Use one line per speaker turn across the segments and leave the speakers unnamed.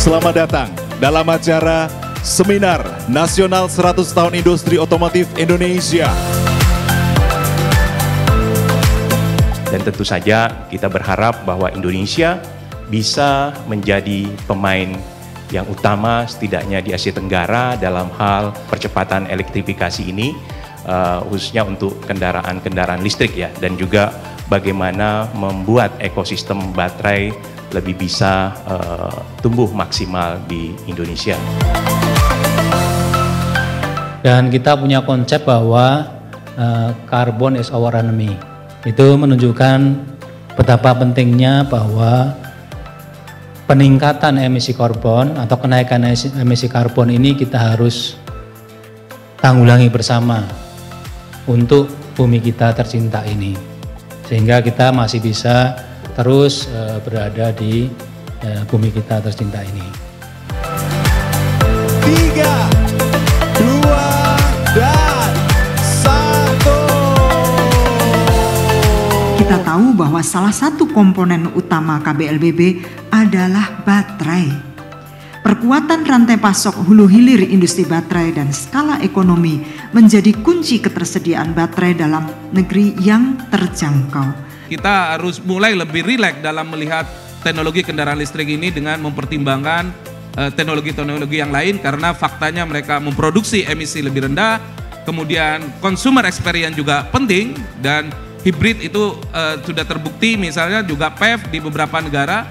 Selamat datang dalam acara Seminar Nasional 100 Tahun Industri Otomotif Indonesia.
Dan tentu saja kita berharap bahwa Indonesia bisa menjadi pemain yang utama setidaknya di Asia Tenggara dalam hal percepatan elektrifikasi ini, khususnya untuk kendaraan-kendaraan listrik ya, dan juga bagaimana membuat ekosistem baterai lebih bisa tumbuh maksimal di Indonesia.
Dan kita punya konsep bahwa carbon is our enemy. Itu menunjukkan betapa pentingnya bahwa peningkatan emisi karbon atau kenaikan emisi karbon ini kita harus tanggulangi bersama untuk bumi kita tercinta ini, sehingga kita masih bisa terus berada di bumi kita tercinta ini.
3, 2, dan 1.
Kita tahu bahwa salah satu komponen utama KBLBB adalah baterai. Perkuatan rantai pasok hulu hilir industri baterai dan skala ekonomi menjadi kunci ketersediaan baterai dalam negeri yang terjangkau.
Kita harus mulai lebih rileks dalam melihat teknologi kendaraan listrik ini dengan mempertimbangkan teknologi-teknologi yang lain, karena faktanya mereka memproduksi emisi lebih rendah, kemudian consumer experience juga penting, dan hibrid itu sudah terbukti misalnya juga PEV di beberapa negara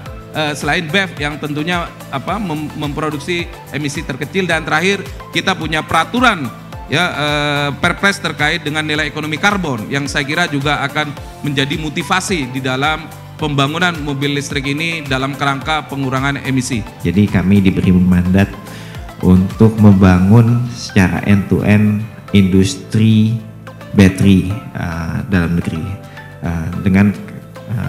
selain BEV yang tentunya memproduksi emisi terkecil. Dan terakhir kita punya peraturan ya Perpres terkait dengan nilai ekonomi karbon yang saya kira juga akan menjadi motivasi di dalam pembangunan mobil listrik ini dalam kerangka pengurangan emisi.
Jadi kami diberi mandat untuk membangun secara end-to-end industri baterai dalam negeri dengan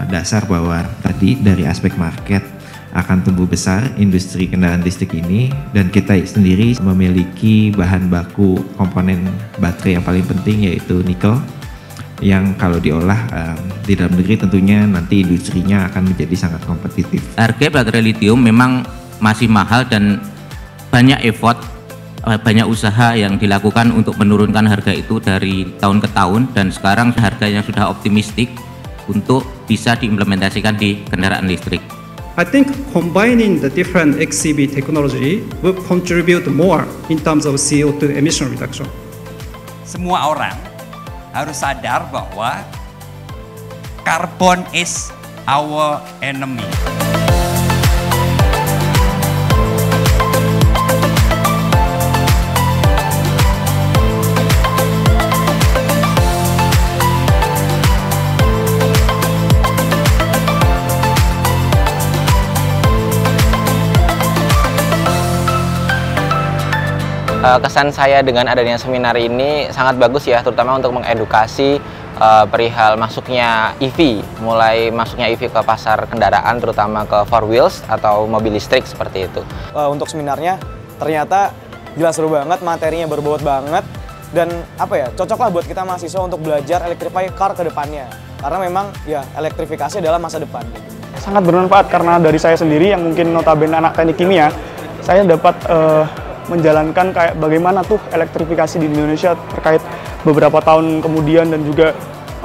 dasar bahwa tadi dari aspek market akan tumbuh besar industri kendaraan listrik ini, dan kita sendiri memiliki bahan baku komponen baterai yang paling penting yaitu nikel, yang kalau diolah di dalam negeri tentunya nanti industrinya akan menjadi sangat kompetitif.
Harga baterai litium memang masih mahal dan banyak effort, banyak usaha yang dilakukan untuk menurunkan harga itu dari tahun ke tahun, dan sekarang harganya sudah optimistik untuk bisa diimplementasikan di kendaraan listrik.
I think combining the different xEV technology will contribute more in terms of CO2 emission reduction.
Semua orang harus sadar bahwa carbon is our enemy.
Kesan saya dengan adanya seminar ini sangat bagus ya, terutama untuk mengedukasi perihal masuknya EV, mulai masuknya EV ke pasar kendaraan, terutama ke four wheels atau mobil listrik seperti itu.
Untuk seminarnya ternyata gila seru banget, materinya berbobot banget, dan cocoklah buat kita mahasiswa untuk belajar electrify car ke depannya, karena memang ya elektrifikasi adalah masa depan.
Sangat bermanfaat karena dari saya sendiri yang mungkin notabene anak teknik kimia, saya dapat menjalankan kayak bagaimana tuh elektrifikasi di Indonesia terkait beberapa tahun kemudian, dan juga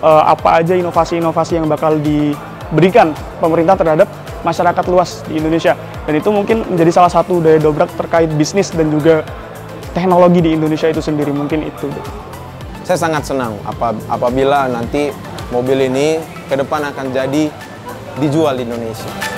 apa aja inovasi-inovasi yang bakal diberikan pemerintah terhadap masyarakat luas di Indonesia. Dan itu mungkin menjadi salah satu daya dobrak terkait bisnis dan juga teknologi di Indonesia itu sendiri, mungkin itu.
Saya sangat senang apabila nanti mobil ini ke depan akan jadi dijual di Indonesia.